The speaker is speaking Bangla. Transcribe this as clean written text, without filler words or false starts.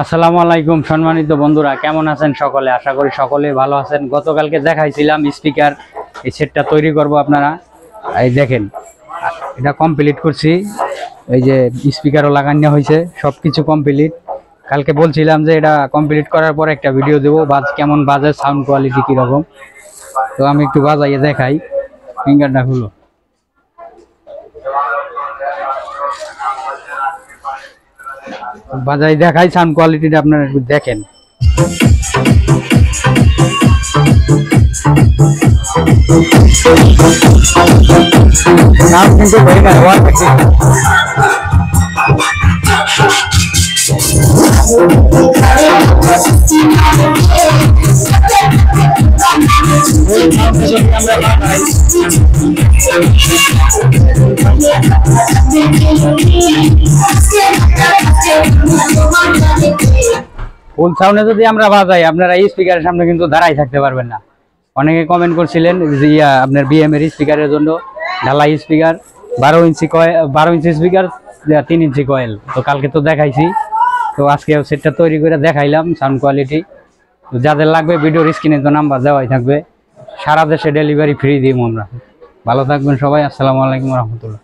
আসসালামু আলাইকুম সম্মানিত বন্ধুরা, কেমন আছেন সকলে? আশা করি সকলে ভালো আছেন। গতকালকে দেখাইছিলাম স্পিকার এই সেটটা তৈরি করব। আপনারা এই দেখেন, এটা কমপ্লিট করছি। এই যে স্পিকারও লাগানো হয়েছে, সব কিছু কমপ্লিট। কালকে বলছিলাম যে এটা কমপ্লিট করার পর একটা ভিডিও দেবো, কেমন বাজে, সাউন্ড কোয়ালিটি কীরকম। তো আমি একটু বাজাইয়ে দেখাই। ফিঙ্গারটা হলো বাজাই দেখাই, সাউন্ড কোয়ালিটিটা আপনারা একটু দেখেন। নাম কিন্তু হয়ে গেল ফুল সাউন্ডে যদি আমরা বাজাই, আপনারা এই স্পিকারের সামনে কিন্তু দাঁড়াই থাকতে পারবেন না। অনেকে কমেন্ট করছিলেন যে আপনার বিএম এর স্পিকারের জন্য ঢালাই স্পিকার, 12 ইঞ্চি স্পিকার, 3 ইঞ্চি কয়েল। তো কালকে তো দেখাইছি, তো আজকে সেটটা তৈরি করে দেখাইলাম সাউন্ড কোয়ালিটি। তো যাদের লাগবে ভিডিওর স্ক্রিনে তো নাম্বার দেওয়াই থাকবে। সারা দেশে ডেলিভারি ফ্রি দিই আমরা। ভালো থাকবেন সবাই। আসসালামু আলাইকুম রহমতুল্লাহ।